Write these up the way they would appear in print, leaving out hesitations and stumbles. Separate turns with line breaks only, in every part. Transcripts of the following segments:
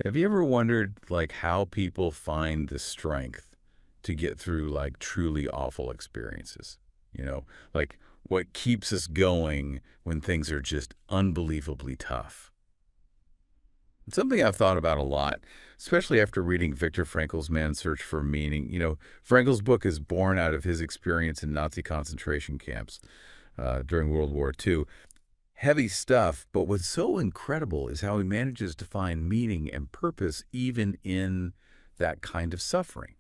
Have you ever wondered like how people find the strength to get through like truly awful experiences? You know, like what keeps us going when things are just unbelievably tough? It's something I've thought about a lot, especially after reading Viktor Frankl's Man's Search for Meaning. Frankl's book is born out of his experience in Nazi concentration camps during World War II. Heavy stuff, but what's so incredible is how he manages to find meaning and purpose even in that kind of suffering.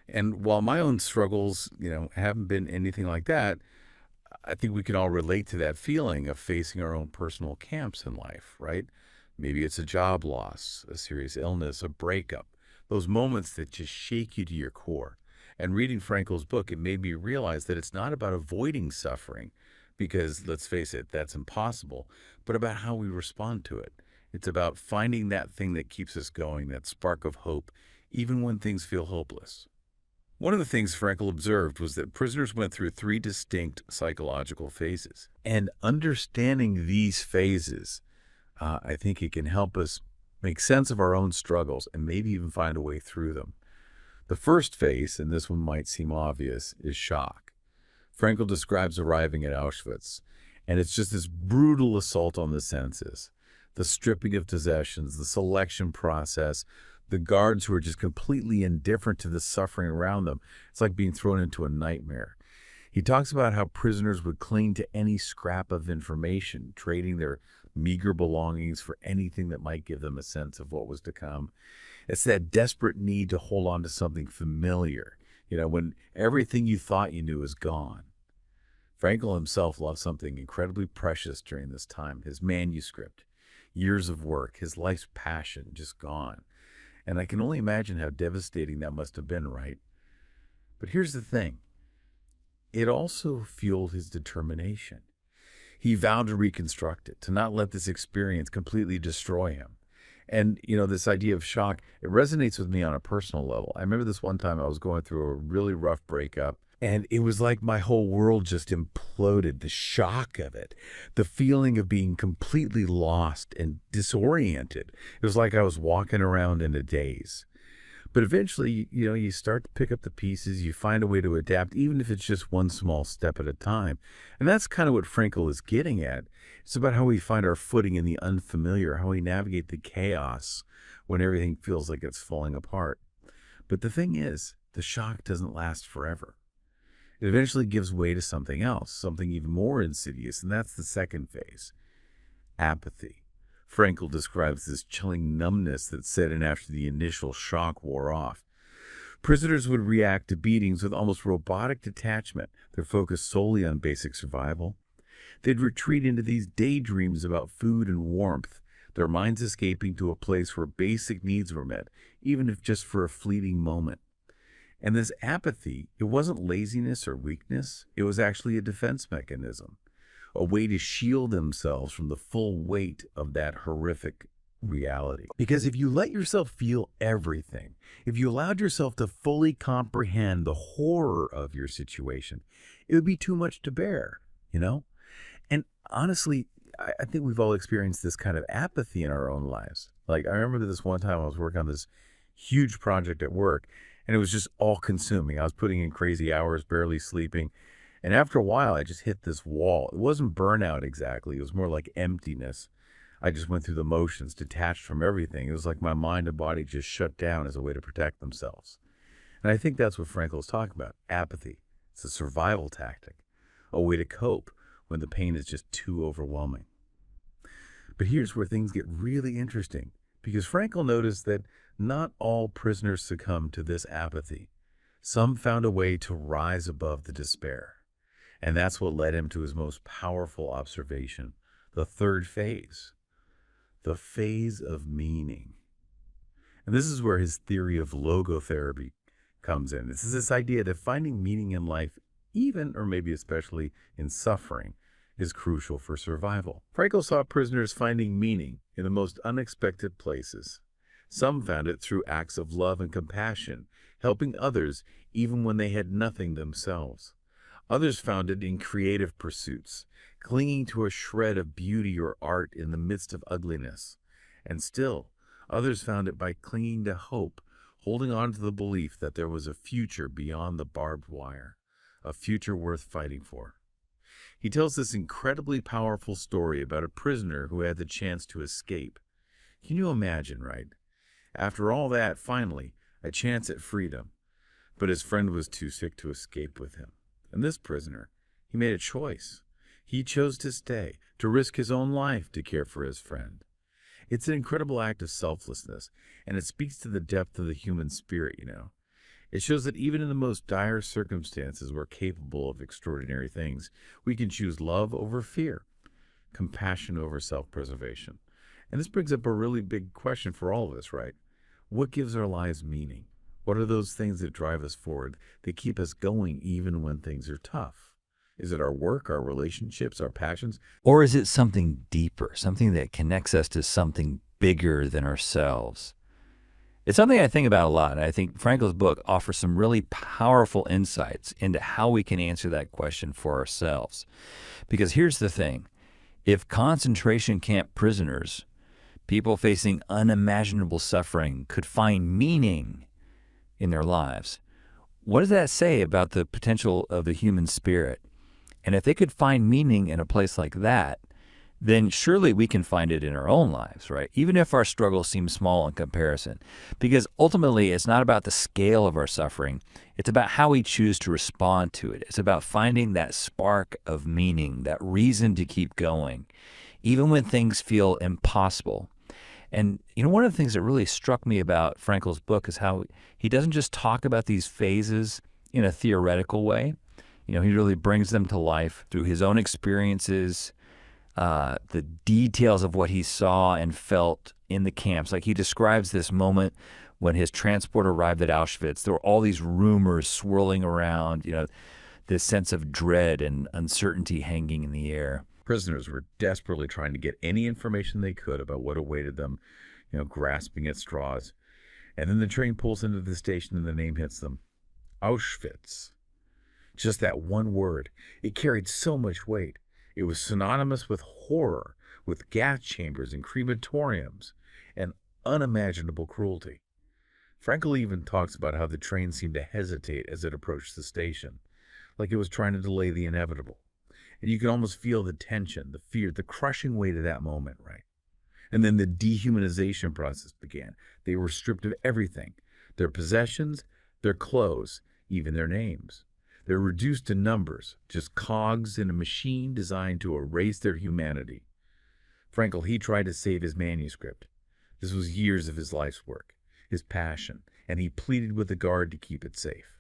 And while my own struggles, haven't been anything like that, I think we can all relate to that feeling of facing our own personal camps in life, right? Maybe it's a job loss, a serious illness, a breakup, those moments that just shake you to your core. And reading Frankel's book, it made me realize that it's not about avoiding suffering, because let's face it, that's impossible, but about how we respond to it. It's about finding that thing that keeps us going, that spark of hope, even when things feel hopeless. One of the things Frankl observed was that prisoners went through three distinct psychological phases. And understanding these phases, I think it can help us make sense of our own struggles and maybe even find a way through them. The first phase, and this one might seem obvious, is shock. Frankl describes arriving at Auschwitz, and it's just this brutal assault on the senses. The stripping of possessions, the selection process, the guards who are just completely indifferent to the suffering around them. It's like being thrown into a nightmare. He talks about how prisoners would cling to any scrap of information, trading their meager belongings for anything that might give them a sense of what was to come. It's that desperate need to hold on to something familiar, when everything you thought you knew is gone. Frankl himself lost something incredibly precious during this time, his manuscript, years of work, his life's passion just gone. And I can only imagine how devastating that must have been, right? But here's the thing. It also fueled his determination. He vowed to reconstruct it, to not let this experience completely destroy him. And, this idea of shock, it resonates with me on a personal level. I remember this one time I was going through a really rough breakup, and it was like my whole world just imploded. The shock of it, the feeling of being completely lost and disoriented. It was like I was walking around in a daze. But eventually, you start to pick up the pieces, you find a way to adapt, even if it's just one small step at a time. And that's kind of what Frankl is getting at. It's about how we find our footing in the unfamiliar, how we navigate the chaos when everything feels like it's falling apart. But the thing is, the shock doesn't last forever. It eventually gives way to something else, something even more insidious, and that's the second phase, apathy. Frankl describes this chilling numbness that set in after the initial shock wore off. Prisoners would react to beatings with almost robotic detachment, their focus solely on basic survival. They'd retreat into these daydreams about food and warmth, their minds escaping to a place where basic needs were met, even if just for a fleeting moment. And this apathy, it wasn't laziness or weakness, it was actually a defense mechanism, a way to shield themselves from the full weight of that horrific reality. Because if you let yourself feel everything, if you allowed yourself to fully comprehend the horror of your situation, it would be too much to bear, And honestly, I think we've all experienced this kind of apathy in our own lives. Like, I remember this one time I was working on this huge project at work, and it was just all consuming. I was putting in crazy hours, barely sleeping. And after a while, I just hit this wall. It wasn't burnout exactly. It was more like emptiness. I just went through the motions, detached from everything. It was like my mind and body just shut down as a way to protect themselves. And I think that's what Frankl is talking about, apathy. It's a survival tactic, a way to cope when the pain is just too overwhelming. But here's where things get really interesting, because Frankl noticed that not all prisoners succumbed to this apathy. Some found a way to rise above the despair. And that's what led him to his most powerful observation, the third phase, the phase of meaning. And this is where his theory of logotherapy comes in. This is this idea that finding meaning in life, even or maybe especially in suffering, is crucial for survival. Frankl saw prisoners finding meaning in the most unexpected places. Some found it through acts of love and compassion, helping others even when they had nothing themselves. Others found it in creative pursuits, clinging to a shred of beauty or art in the midst of ugliness. And still, Others found it by clinging to hope, holding on to the belief that there was a future beyond the barbed wire, a future worth fighting for. He tells this incredibly powerful story about a prisoner who had the chance to escape. Can you imagine, right? After all that, finally, a chance at freedom. But his friend was too sick to escape with him. And this prisoner, he made a choice. He chose to stay, to risk his own life to care for his friend. It's an incredible act of selflessness, and it speaks to the depth of the human spirit, you know. It shows that even in the most dire circumstances, we're capable of extraordinary things. We can choose love over fear, compassion over self-preservation. And this brings up a really big question for all of us, right? What gives our lives meaning? What are those things that drive us forward, that keep us going even when things are tough? Is it our work, our relationships, our passions?
Or is it something deeper, something that connects us to something bigger than ourselves? It's something I think about a lot, and I think Frankl's book offers some really powerful insights into how we can answer that question for ourselves. Because here's the thing, if concentration camp prisoners, people facing unimaginable suffering, could find meaning in their lives, what does that say about the potential of the human spirit? And if they could find meaning in a place like that, then surely we can find it in our own lives, right? Even if our struggles seem small in comparison. Because ultimately, it's not about the scale of our suffering. It's about how we choose to respond to it. It's about finding that spark of meaning, that reason to keep going, even when things feel impossible. And you know, one of the things that really struck me about Frankl's book is how he doesn't just talk about these phases in a theoretical way. You know, he really brings them to life through his own experiences, the details of what he saw and felt in the camps. Like he describes this moment when his transport arrived at Auschwitz. There were all these rumors swirling around, you know, this sense of dread and uncertainty hanging in the air.
Prisoners were desperately trying to get any information they could about what awaited them, you know, grasping at straws. And then the train pulls into the station and the name hits them. Auschwitz. Just that one word. It carried so much weight. It was synonymous with horror, with gas chambers and crematoriums, and unimaginable cruelty. Frankl even talks about how the train seemed to hesitate as it approached the station, like it was trying to delay the inevitable. And you could almost feel the tension, the fear, the crushing weight of that moment, right? And then the dehumanization process began. They were stripped of everything, their possessions, their clothes, even their names. They're reduced to numbers, just cogs in a machine designed to erase their humanity. Frankl, he tried to save his manuscript. This was years of his life's work, his passion, and he pleaded with the guard to keep it safe.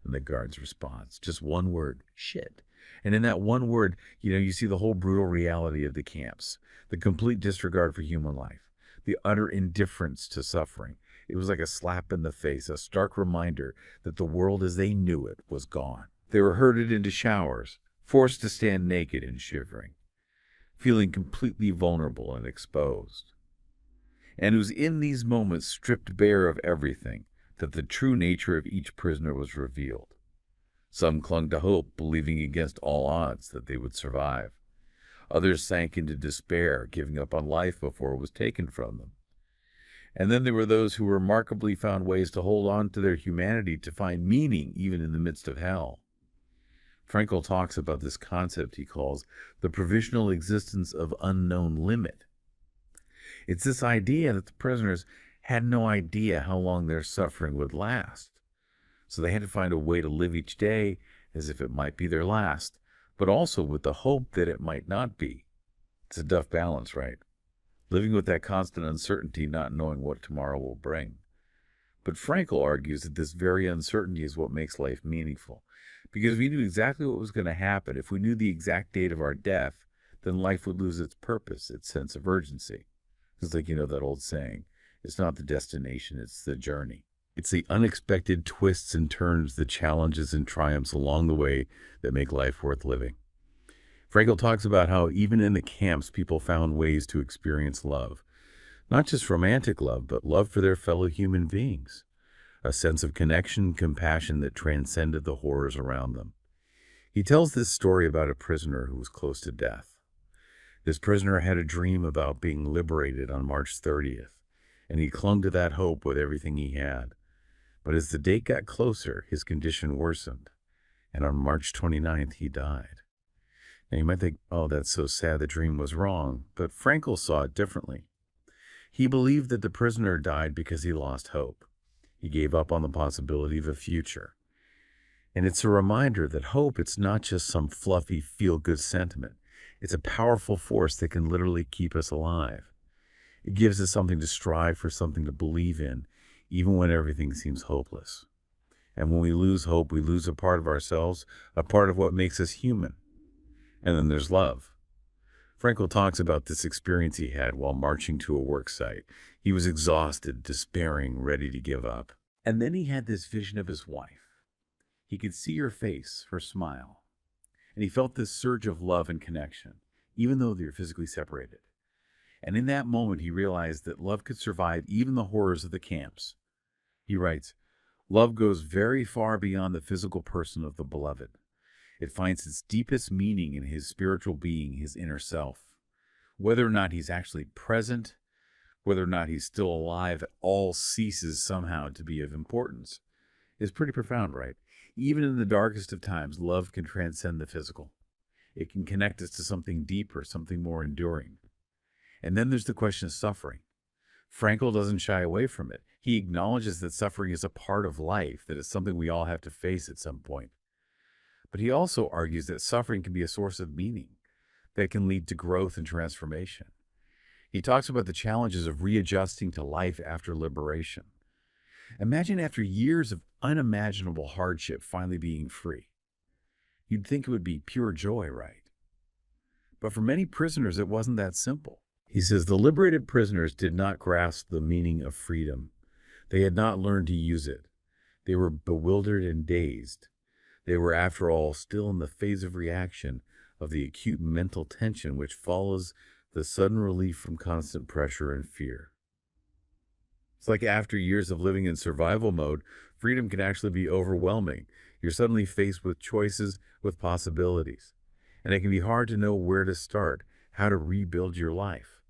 And the guard's response, just one word, shit. And in that one word, you know, you see the whole brutal reality of the camps, the complete disregard for human life, the utter indifference to suffering. It was like a slap in the face, a stark reminder that the world as they knew it was gone. They were herded into showers, forced to stand naked and shivering, feeling completely vulnerable and exposed. And it was in these moments, stripped bare of everything, that the true nature of each prisoner was revealed. Some clung to hope, believing against all odds that they would survive. Others sank into despair, giving up on life before it was taken from them. And then there were those who remarkably found ways to hold on to their humanity, to find meaning even in the midst of hell. Frankl talks about this concept he calls the provisional existence of unknown limit. It's this idea that the prisoners had no idea how long their suffering would last. So they had to find a way to live each day as if it might be their last, but also with the hope that it might not be. It's a tough balance, right? Living with that constant uncertainty, not knowing what tomorrow will bring. But Frankl argues that this very uncertainty is what makes life meaningful. Because if we knew exactly what was going to happen, if we knew the exact date of our death, then life would lose its purpose, its sense of urgency. It's like, you know, that old saying, it's not the destination, it's the journey. It's the unexpected twists and turns, the challenges and triumphs along the way that make life worth living. Frankl talks about how even in the camps, people found ways to experience love. Not just romantic love, but love for their fellow human beings. A sense of connection, compassion that transcended the horrors around them. He tells this story about a prisoner who was close to death. This prisoner had a dream about being liberated on March 30th. and he clung to that hope with everything he had. But as the date got closer, his condition worsened, and on March 29th, he died. Now, you might think, oh, that's so sad, the dream was wrong, but Frankl saw it differently. He believed that the prisoner died because he lost hope. He gave up on the possibility of a future. And it's a reminder that hope, it's not just some fluffy, feel-good sentiment. It's a powerful force that can literally keep us alive. It gives us something to strive for, something to believe in, even when everything seems hopeless. And when we lose hope, we lose a part of ourselves, a part of what makes us human. And then there's love. Frankl talks about this experience he had while marching to a work site. He was exhausted, despairing, ready to give up. And then he had this vision of his wife. He could see her face, her smile. And he felt this surge of love and connection, even though they were physically separated. And in that moment, he realized that love could survive even the horrors of the camps. He writes, "Love goes very far beyond the physical person of the beloved. It finds its deepest meaning in his spiritual being, his inner self. Whether or not he's actually present, whether or not he's still alive, all ceases somehow to be of importance." It's pretty profound, right? Even in the darkest of times, love can transcend the physical. It can connect us to something deeper, something more enduring. And then there's the question of suffering. Frankl doesn't shy away from it. He acknowledges that suffering is a part of life, that it's something we all have to face at some point. But he also argues that suffering can be a source of meaning that can lead to growth and transformation. He talks about the challenges of readjusting to life after liberation. Imagine after years of unimaginable hardship finally being free. You'd think it would be pure joy, right? But for many prisoners, it wasn't that simple. He says the liberated prisoners did not grasp the meaning of freedom. They had not learned to use it. They were bewildered and dazed. They were, after all, still in the phase of reaction of the acute mental tension which follows the sudden relief from constant pressure and fear. It's like after years of living in survival mode, freedom can actually be overwhelming. You're suddenly faced with choices, with possibilities. And it can be hard to know where to start, how to rebuild your life.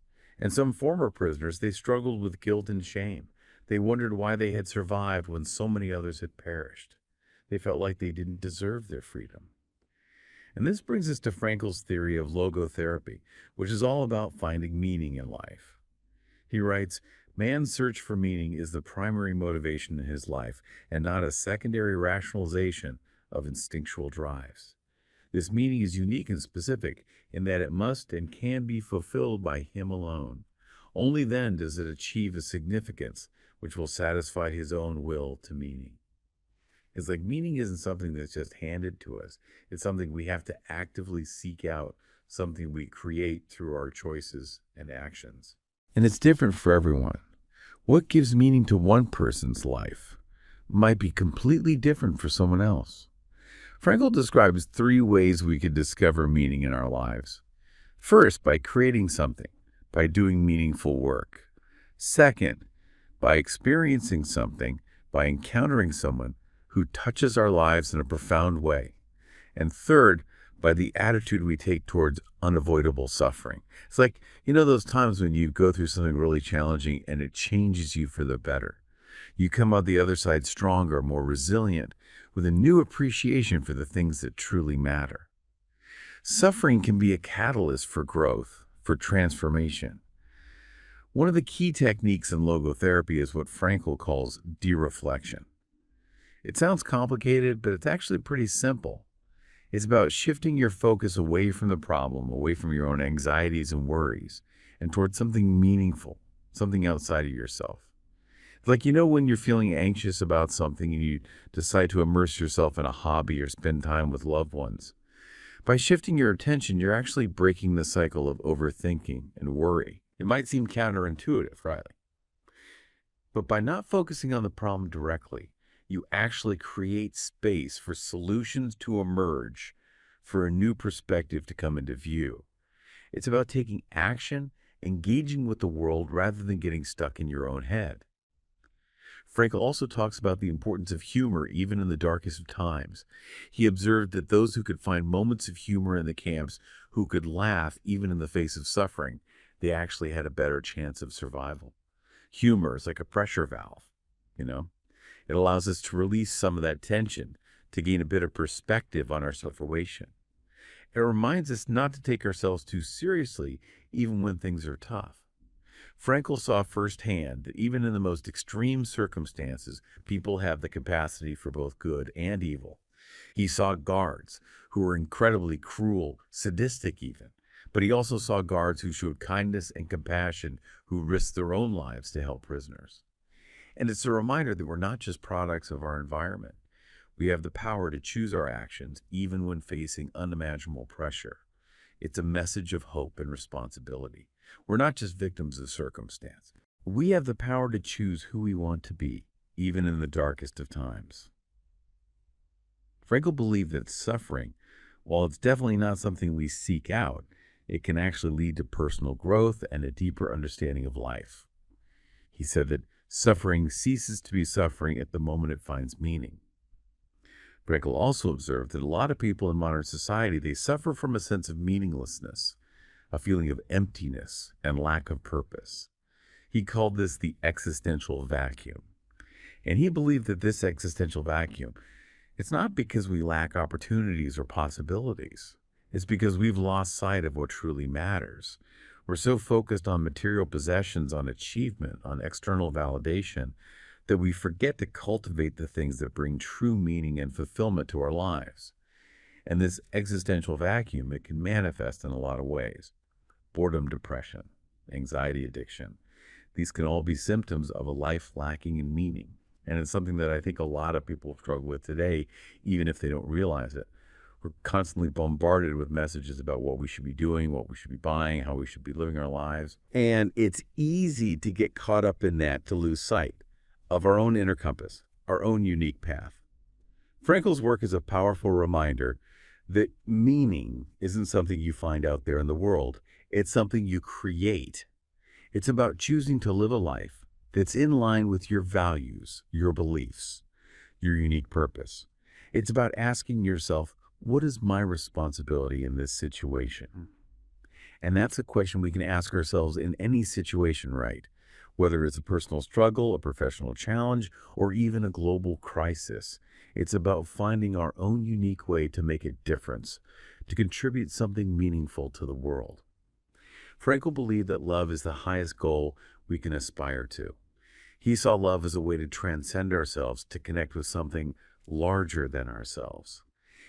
And some former prisoners, they struggled with guilt and shame. They wondered why they had survived when so many others had perished. They felt like they didn't deserve their freedom. And this brings us to Frankl's theory of logotherapy, which is all about finding meaning in life. He writes, "Man's search for meaning is the primary motivation in his life, and not a secondary rationalization of instinctual drives. This meaning is unique and specific in that it must and can be fulfilled by him alone. Only then does it achieve a significance which will satisfy his own will to meaning." It's like meaning isn't something that's just handed to us. It's something we have to actively seek out, something we create through our choices and actions. And it's different for everyone. What gives meaning to one person's life might be completely different for someone else. Frankl describes 3 ways we could discover meaning in our lives. First, by creating something, by doing meaningful work. Second, by experiencing something, by encountering someone who touches our lives in a profound way. And third, by the attitude we take towards unavoidable suffering. It's like, those times when you go through something really challenging and it changes you for the better. You come out the other side stronger, more resilient, with a new appreciation for the things that truly matter. Suffering can be a catalyst for growth, for transformation. One of the key techniques in logotherapy is what Frankl calls dereflection. It sounds complicated, but it's actually pretty simple. It's about shifting your focus away from the problem, away from your own anxieties and worries, and towards something meaningful, something outside of yourself. Like, when you're feeling anxious about something and you decide to immerse yourself in a hobby or spend time with loved ones. By shifting your attention, you're actually breaking the cycle of overthinking and worry. It might seem counterintuitive, right? But by not focusing on the problem directly, you actually create space for solutions to emerge, for a new perspective to come into view. It's about taking action, engaging with the world rather than getting stuck in your own head. Frankl also talks about the importance of humor even in the darkest of times. He observed that those who could find moments of humor in the camps, who could laugh even in the face of suffering, they actually had a better chance of survival. Humor is like a pressure valve, you know? It allows us to release some of that tension, to gain a bit of perspective on our situation. It reminds us not to take ourselves too seriously, even when things are tough. Frankl saw firsthand that even in the most extreme circumstances, people have the capacity for both good and evil. He saw guards who were incredibly cruel, sadistic even, but he also saw guards who showed kindness and compassion, who risked their own lives to help prisoners. And it's a reminder that we're not just products of our environment. We have the power to choose our actions even when facing unimaginable pressure. It's a message of hope and responsibility. We're not just victims of circumstance. We have the power to choose who we want to be, even in the darkest of times. Frankl believed that suffering, while it's definitely not something we seek out, it can actually lead to personal growth and a deeper understanding of life. He said that suffering ceases to be suffering at the moment it finds meaning. Frankl also observed that a lot of people in modern society, they suffer from a sense of meaninglessness, a feeling of emptiness and lack of purpose. He called this the existential vacuum. And he believed that this existential vacuum, it's not because we lack opportunities or possibilities. It's because we've lost sight of what truly matters. We're so focused on material possessions, on achievement, on external validation, that we forget to cultivate the things that bring true meaning and fulfillment to our lives. And this existential vacuum, it can manifest in a lot of ways. Boredom, depression, anxiety, addiction. These can all be symptoms of a life lacking in meaning. And it's something that I think a lot of people struggle with today, even if they don't realize it. We're constantly bombarded with messages about what we should be doing, what we should be buying, how we should be living our lives. And it's easy to get caught up in that, to lose sight of our own inner compass, our own unique path. Frankl's work is a powerful reminder that meaning isn't something you find out there in the world. It's something you create. It's about choosing to live a life that's in line with your values, your beliefs, your unique purpose. It's about asking yourself, what is my responsibility in this situation? And that's a question we can ask ourselves in any situation, right? Whether it's a personal struggle, a professional challenge, or even a global crisis. It's about finding our own unique way to make a difference, to contribute something meaningful to the world. Frankl believed that love is the highest goal we can aspire to. He saw love as a way to transcend ourselves, to connect with something larger than ourselves.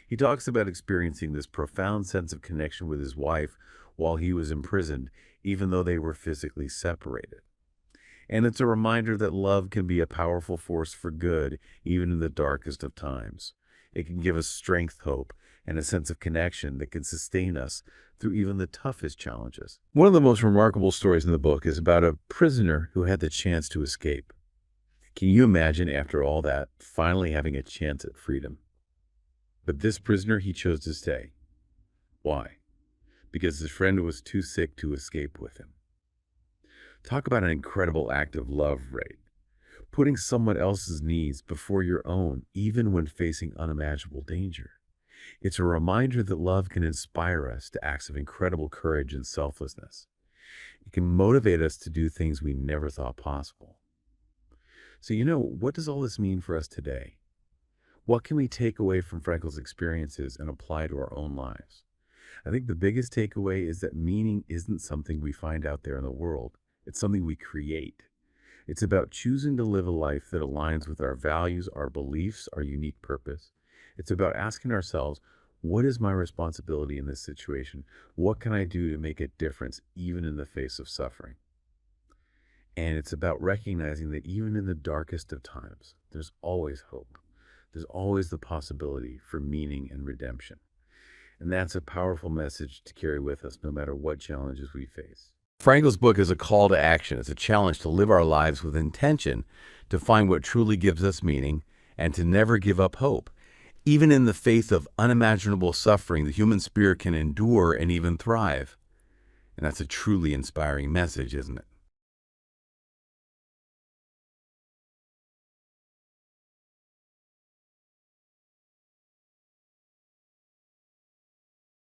He talks about experiencing this profound sense of connection with his wife while he was imprisoned, even though they were physically separated. And it's a reminder that love can be a powerful force for good, even in the darkest of times. It can give us strength, hope, and a sense of connection that can sustain us through even the toughest challenges. One of the most remarkable stories in the book is about a prisoner who had the chance to escape. Can you imagine, after all that, finally having a chance at freedom? But this prisoner, he chose to stay. Why? Because his friend was too sick to escape with him. Talk about an incredible act of love, right? Putting someone else's needs before your own, even when facing unimaginable danger. It's a reminder that love can inspire us to acts of incredible courage and selflessness. It can motivate us to do things we never thought possible. So, what does all this mean for us today? What can we take away from Frankl's experiences and apply to our own lives? I think the biggest takeaway is that meaning isn't something we find out there in the world. It's something we create. It's about choosing to live a life that aligns with our values, our beliefs, our unique purpose. It's about asking ourselves, what is my responsibility in this situation? What can I do to make a difference, even in the face of suffering? And it's about recognizing that even in the darkest of times, there's always hope. There's always the possibility for meaning and redemption. And that's a powerful message to carry with us no matter what challenges we face. Frankl's book is a call to action. It's a challenge to live our lives with intention, to find what truly gives us meaning, and to never give up hope. Even in the face of unimaginable suffering, the human spirit can endure and even thrive. And that's a truly inspiring message, isn't it?